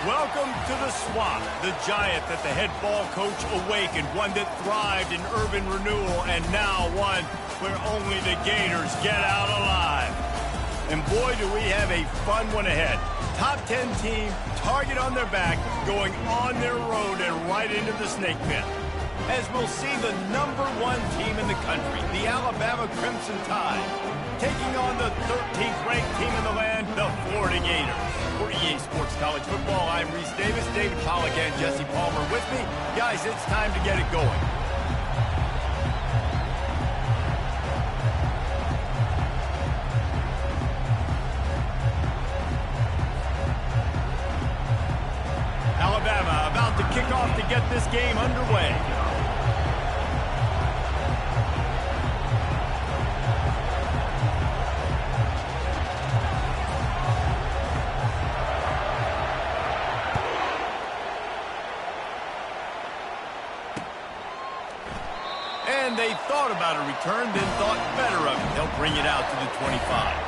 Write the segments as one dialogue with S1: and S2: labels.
S1: Welcome to the Swamp, the giant that the head ball coach awakened, one that thrived in urban renewal, and now one where only the Gators get out alive. And boy, do we have a fun one ahead. Top 10 team, target on their back, going on their road and right into the snake pit. As we'll see the #1 team in the country, the Alabama Crimson Tide, taking on the 13th ranked team in the land, the Florida Gators. For EA Sports College Football, I'm Reese Davis, David Pollack, and Jesse Palmer with me. Guys, it's time to get it going. Alabama about to kick off to get this game underway. And they thought about a return, then thought better of it. They'll bring it out to the 25.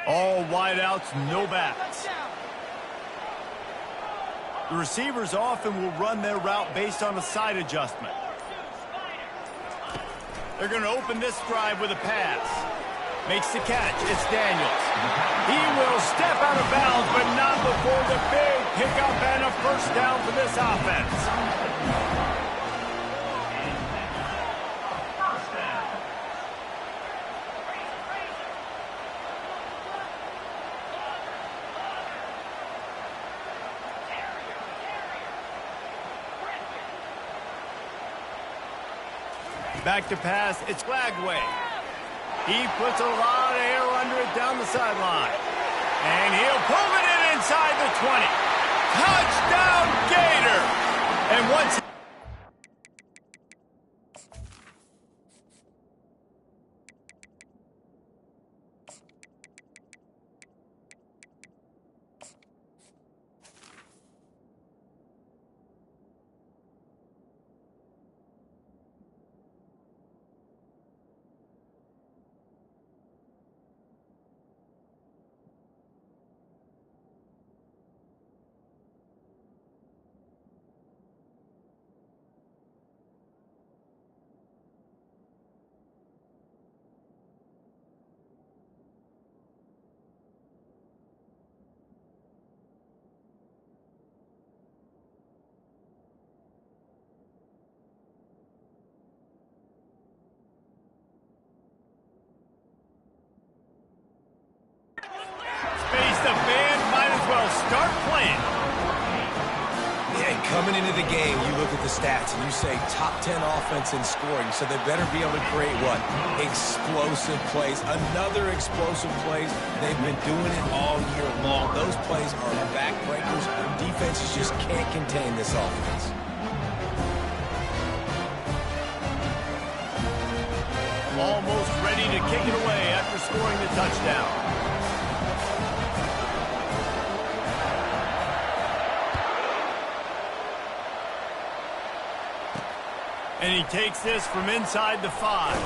S1: All wideouts, no backs. The receivers often will run their route based on a side adjustment. They're going to open this drive with a pass. Makes the catch. It's Daniels. He will step out of bounds, but not before the big pickup and a first down for this offense. Back to pass, it's Glagway. He puts a lot of air under it down the sideline. And he'll pull it in inside the 20. Touchdown, Gator! And once... The band might as well start playing.
S2: Yeah, coming into the game, you look at the stats and you say top 10 offense in scoring, so they better be able to create what? Explosive plays. Another explosive plays. They've been doing it all year long. Those plays are backbreakers. Defenses just can't contain this offense.
S1: Almost ready to kick it away after scoring the touchdown. And he takes this from inside the 5.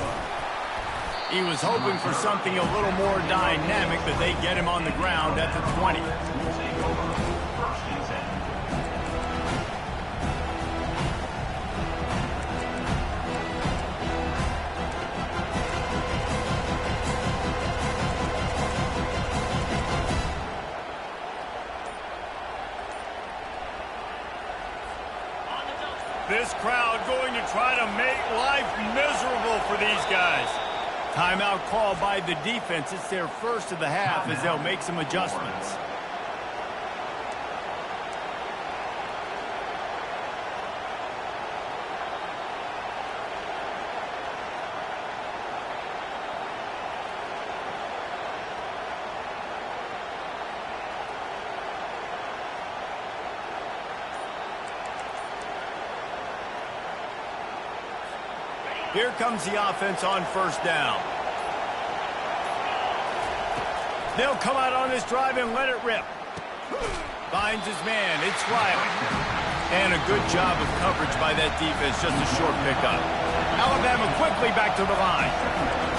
S1: He was hoping for something a little more dynamic, but they get him on the ground at the 20. This crowd going to try to make life miserable for these guys. Timeout called by the defense. It's their first of the half as they'll make some adjustments. Here comes the offense on first down. They'll come out on this drive and let it rip. Finds his man. It's Riley. And a good job of coverage by that defense. Just a short pickup. Alabama quickly back to the line.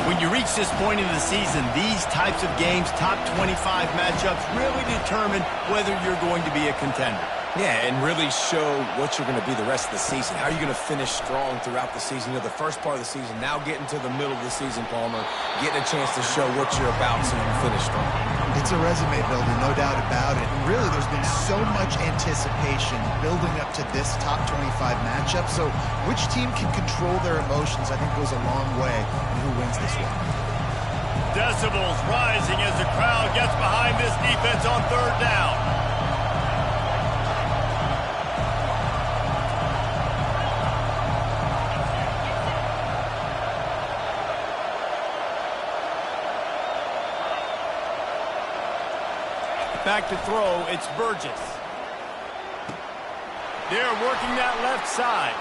S1: When you reach this point in the season, these types of games, top 25 matchups, really determine whether you're going to be a contender.
S2: Yeah, and really show what you're going to be the rest of the season. How are you going to finish strong throughout the season? You know, the first part of the season, now getting to the middle of the season, Palmer, getting a chance to show what you're about so you can finish strong.
S3: It's a resume builder, no doubt about it. And really, there's been so much anticipation building up to this top 25 matchup. So which team can control their emotions, I think, goes a long way in who wins this one.
S1: Decibels rising as the crowd gets behind this defense on third down. Back to throw, it's Burgess. They're working that left side.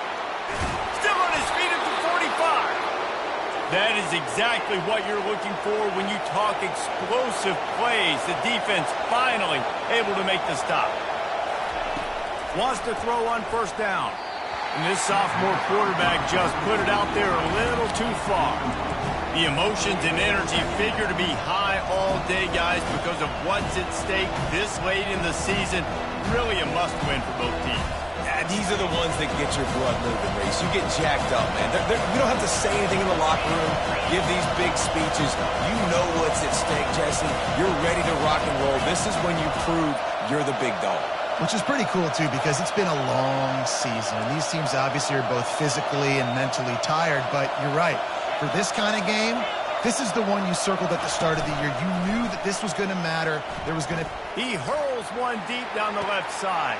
S1: Still on his feet at the 45. That is exactly what you're looking for when you talk explosive plays. The defense finally able to make the stop. Wants to throw on first down. And this sophomore quarterback just put it out there a little too far. The emotions and energy figure to be high all day, guys, because of what's at stake this late in the season. Really a must-win for both teams.
S2: Yeah, these are the ones that get your blood moving, Reese. You get jacked up, man. We don't have to say anything in the locker room, give these big speeches. You know what's at stake, Jesse. You're ready to rock and roll. This is when you prove you're the big dog.
S3: Which is pretty cool, too, because it's been a long season. And these teams obviously are both physically and mentally tired, but you're right. For this kind of game, this is the one you circled at the start of the year. You knew that this was going to matter. There was going to...
S1: He hurls one deep down the left side.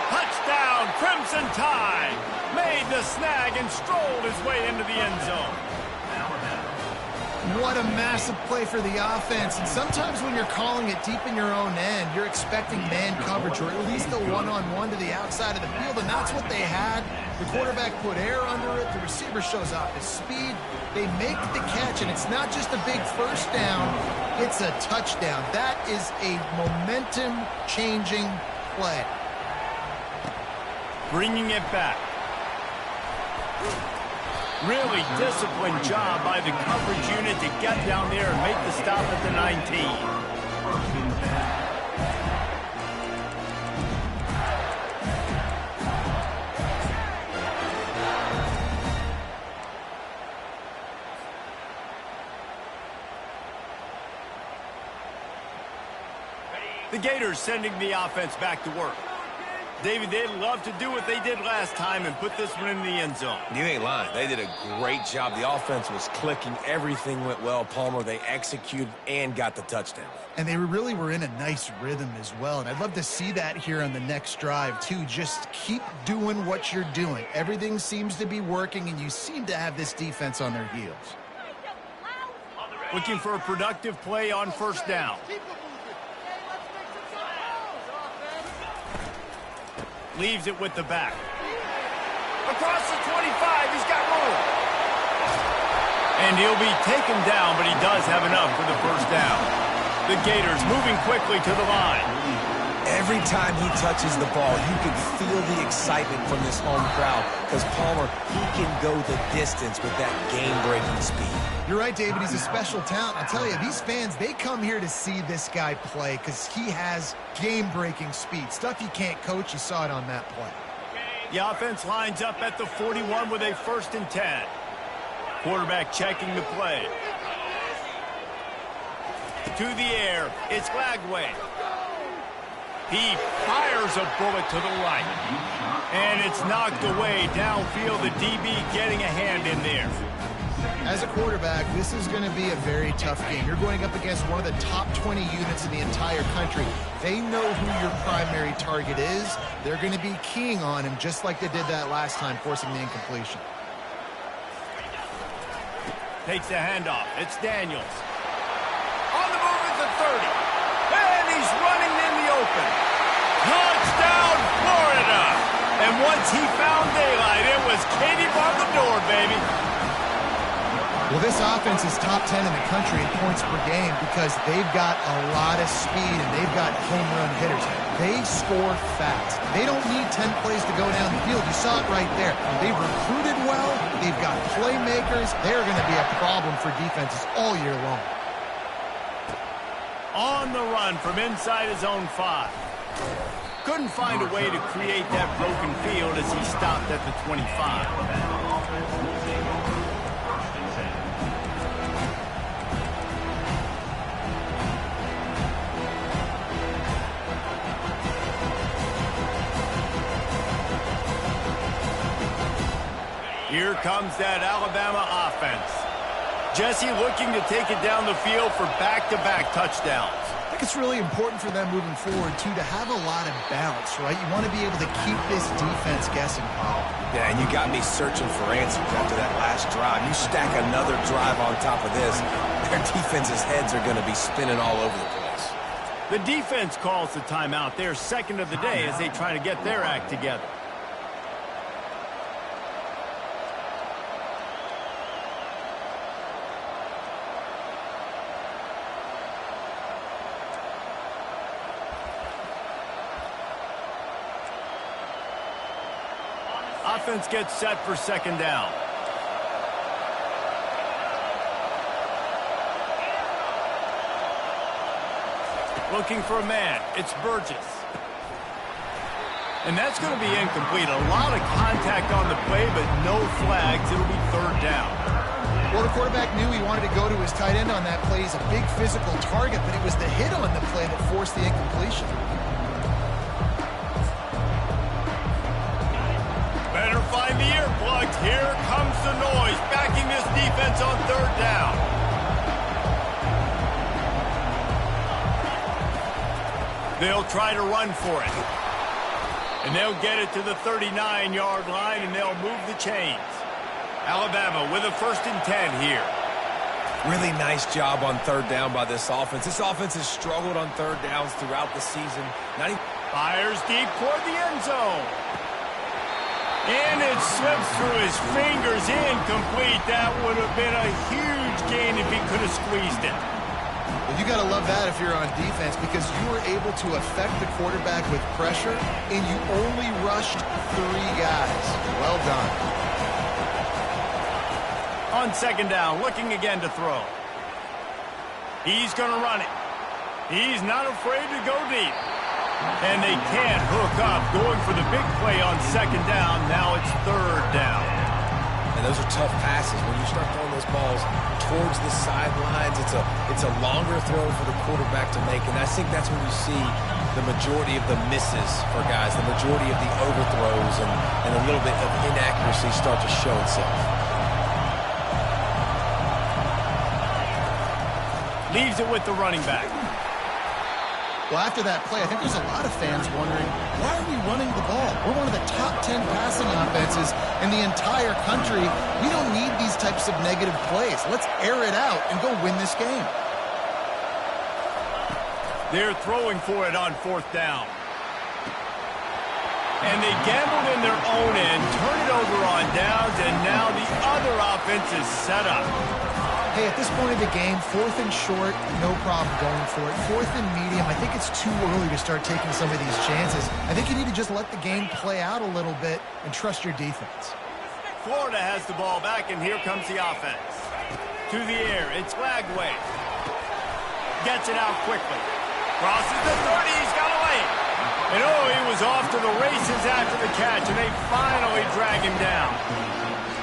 S1: Touchdown, Crimson Tide. Made the snag and strolled his way into the end zone.
S3: What a massive play for the offense. And sometimes when you're calling it deep in your own end, you're expecting man coverage or at least a one-on-one to the outside of the field, and that's what they had. The quarterback put air under it. The receiver shows off his speed. They make the catch, and it's not just a big first down. It's a touchdown. That is a momentum-changing play.
S1: Bringing it back. Really disciplined job by the coverage unit to get down there and make the stop at the 19. The Gators sending the offense back to work. David, they'd love to do what they did last time and put this one in the end zone.
S2: You ain't lying. They did a great job. The offense was clicking. Everything went well. Palmer, they executed and got the touchdown.
S3: And they really were in a nice rhythm as well. And I'd love to see that here on the next drive, too. Just keep doing what you're doing. Everything seems to be working, and you seem to have this defense on their heels.
S1: Looking for a productive play on first down. Leaves it with the back. Across the 25, he's got room. And he'll be taken down, but he does have enough for the first down. The Gators moving quickly to the line.
S2: Every time he touches the ball, you can feel the excitement from this home crowd because Palmer, he can go the distance with that game-breaking speed.
S3: You're right, David. He's a special talent. I'll tell you, these fans, they come here to see this guy play because he has game-breaking speed. Stuff you can't coach. You saw it on that play.
S1: The offense lines up at the 41 with a 1st and 10. Quarterback checking the play. To the air, it's Lagway. He fires a bullet to the right. And it's knocked away downfield. The DB getting a hand in there.
S3: As a quarterback, this is going to be a very tough game. You're going up against one of the top 20 units in the entire country. They know who your primary target is. They're going to be keying on him just like they did that last time, forcing the incompletion.
S1: Takes the handoff. It's Daniels. On the move at the 30. And he's running in the open. Touchdown, Florida! And once he found daylight, it was Katie bar the door, baby.
S3: Well, this offense is top 10 in the country in points per game because they've got a lot of speed and they've got home run hitters. They score fast. They don't need 10 plays to go down the field. You saw it right there. They've recruited well. They've got playmakers. They're going to be a problem for defenses all year long.
S1: On the run from inside his own 5. Couldn't find a way to create that broken field as he stopped at the 25. Here comes that Alabama offense. Jesse looking to take it down the field for back-to-back touchdowns.
S3: I think it's really important for them moving forward, too, to have a lot of balance, right? You want to be able to keep this defense guessing, Paul.
S2: Yeah, and you got me searching for answers after that last drive. You stack another drive on top of this, their defense's heads are going to be spinning all over the place.
S1: The defense calls the timeout. They're second of the day as they try to get their act together. Offense gets set for second down. Looking for a man. It's Burgess. And that's going to be incomplete. A lot of contact on the play, but no flags. It'll be third down.
S3: Well, the quarterback knew he wanted to go to his tight end on that play. He's a big physical target, but it was the hit on the play that forced the incompletion.
S1: Better find the earplugs. Here comes the noise, backing this defense on third down. They'll try to run for it. And they'll get it to the 39-yard line, and they'll move the chains. Alabama with a 1st and 10 here.
S2: Really nice job on third down by this offense. This offense has struggled on third downs throughout the season.
S1: Fires deep toward the end zone. And it slips through his fingers, incomplete. That would have been a huge gain if he could have squeezed it.
S3: Well, you got to love that if you're on defense because you were able to affect the quarterback with pressure, and you only rushed 3 guys. Well done.
S1: On second down, looking again to throw. He's going to run it. He's not afraid to go deep. And they can't hook up, going for the big play on second down. Now it's third down.
S2: And those are tough passes. When you start throwing those balls towards the sidelines, it's a longer throw for the quarterback to make. And I think that's when you see the majority of the misses for guys, the majority of the overthrows and a little bit of inaccuracy start to show itself.
S1: Leaves it with the running back.
S3: Well, after that play, I think there's a lot of fans wondering, why are we running the ball? We're one of the top 10 passing offenses in the entire country. We don't need these types of negative plays. Let's air it out and go win this game.
S1: They're throwing for it on 4th down. And they gambled in their own end, turn it over on downs, and now the other offense is set up.
S3: Hey, at this point of the game, 4th and short, no problem going for it. 4th and medium, I think it's too early to start taking some of these chances. I think you need to just let the game play out a little bit and trust your defense.
S1: Florida has the ball back, and here comes the offense. To the air, it's Lagway. Gets it out quickly. Crosses the 30, he's got a lane. And oh, he was off to the races after the catch, and they finally drag him down.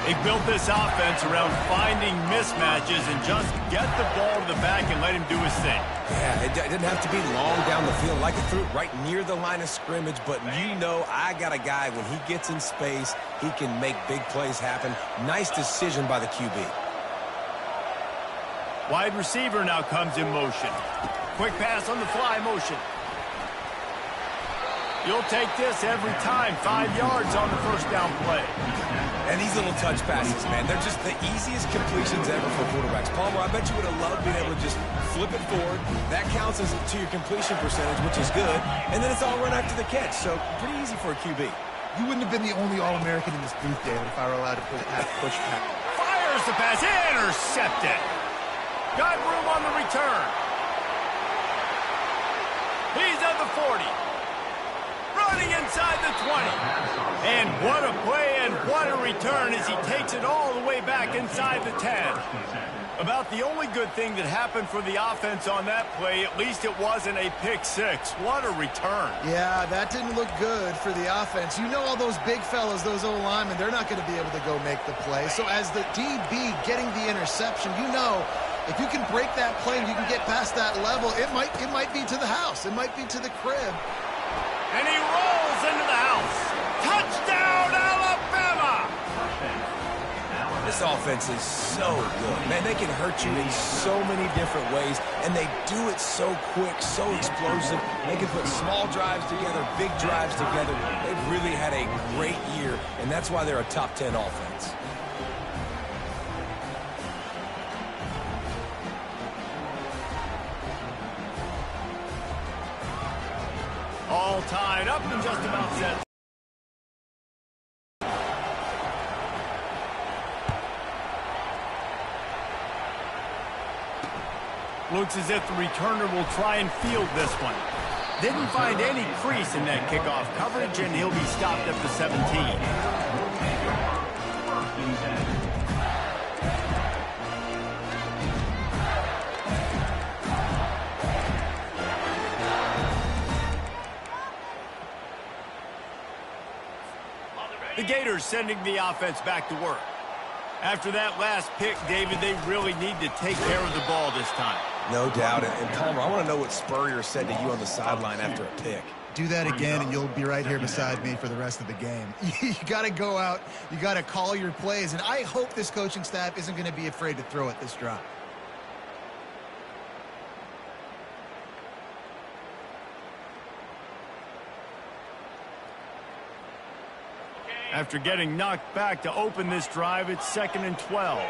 S1: They built this offense around finding mismatches and just get the ball to the back and let him do his thing.
S2: Yeah, it didn't have to be long down the field. Like it threw it right near the line of scrimmage, but you know I got a guy, when he gets in space, he can make big plays happen. Nice decision by the QB.
S1: Wide receiver now comes in motion. Quick pass on the fly motion. You'll take this every time. 5 yards on the first down play.
S2: And these little touch passes, man, they're just the easiest completions ever for quarterbacks. Palmer, I bet you would have loved being able to just flip it forward. That counts as to your completion percentage, which is good. And then it's all run after the catch, so pretty easy for a QB.
S3: You wouldn't have been the only All-American in this booth, David, if I were allowed to push back.
S1: Fires the pass. Intercepted. Got room on the return. He's at the 40. Running inside the 20. And what a play and what a return as he takes it all the way back inside the 10. About the only good thing that happened for the offense on that play, at least it wasn't a pick six. What a return.
S3: Yeah, that didn't look good for the offense. You know all those big fellas, those O-linemen, they're not going to be able to go make the play. So as the DB getting the interception, you know if you can break that play and you can get past that level, it might be to the house. It might be to the crib.
S1: And he rolls into the house. Touchdown, Alabama!
S2: This offense is so good. Man, they can hurt you in so many different ways, and they do it so quick, so explosive. They can put small drives together, big drives together. They've really had a great year, and that's why they're a top 10 offense.
S1: All tied up and just about set. Looks as if the returner will try and field this one. Didn't find any crease in that kickoff coverage, and he'll be stopped at the 17. The Gators sending the offense back to work. After that last pick, David, they really need to take care of the ball this time.
S2: No doubt. And Palmer, I want to know what Spurrier said to you on the sideline after a pick.
S3: Do that again, and you'll be right here beside me for the rest of the game. You got to go out. You got to call your plays. And I hope this coaching staff isn't going to be afraid to throw it this drive.
S1: After getting knocked back to open this drive, it's 2nd and 12.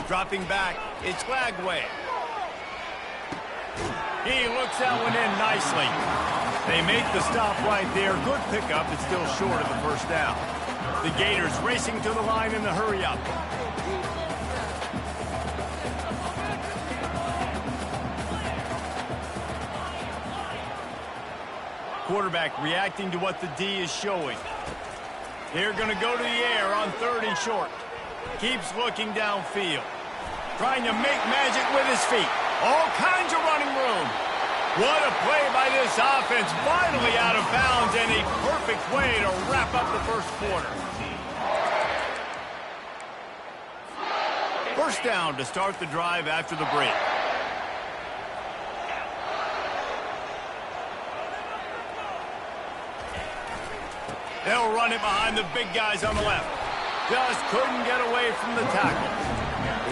S1: Dropping back, it's Lagway. He looks that one in nicely. They make the stop right there. Good pickup, but still short of the first down. The Gators racing to the line in the hurry-up. Quarterback reacting to what the D is showing. They're going to go to the air on 3rd and short. Keeps looking downfield. Trying to make magic with his feet. All kinds of running room. What a play by this offense. Finally out of bounds, and a perfect way to wrap up the first quarter. First down to start the drive after the break. They'll run it behind the big guys on the left. Just couldn't get away from the tackle.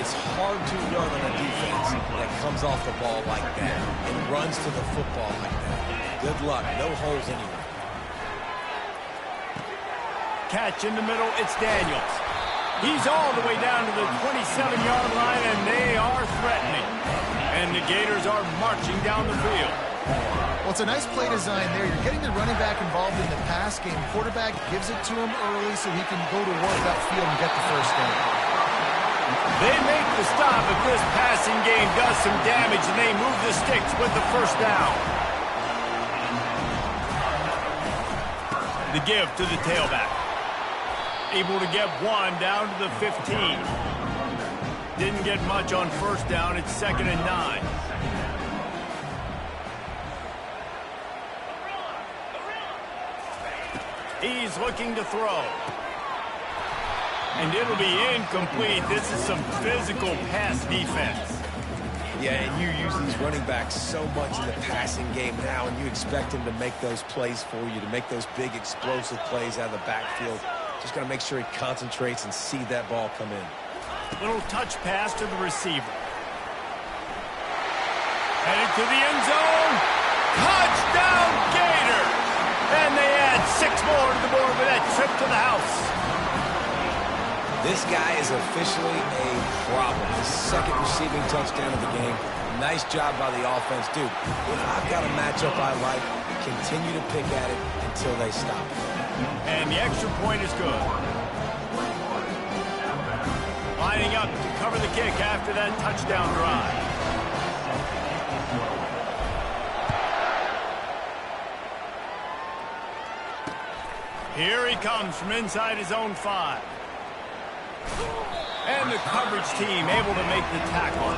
S2: It's hard to run on a defense that comes off the ball like that and runs to the football like that. Good luck. No holes anywhere.
S1: Catch in the middle. It's Daniels. He's all the way down to the 27-yard line, and they are threatening. And the Gators are marching down the field.
S3: Well, it's a nice play design there. You're getting the running back involved in the pass game. Quarterback gives it to him early so he can go to work upfield and get the first down.
S1: They make the stop, but this passing game does some damage, and they move the sticks with the first down. The give to the tailback. Able to get one down to the 15. Didn't get much on first down. It's 2nd and 9. He's looking to throw. And it'll be incomplete. This is some physical pass defense.
S2: Yeah, and you use these running backs so much in the passing game now, and you expect them to make those plays for you, to make those big explosive plays out of the backfield. Just got to make sure he concentrates and see that ball come in.
S1: Little touch pass to the receiver. Headed to the end zone. Touchdown, Gator! And they add 6 more to the board with that trip to the house.
S2: This guy is officially a problem. His second receiving touchdown of the game. Nice job by the offense. Dude, if I've got a matchup I like, continue to pick at it until they stop.
S1: And the extra point is good. Lining up to cover the kick after that touchdown drive. Here he comes from inside his own 5. And the coverage team able to make the tackle.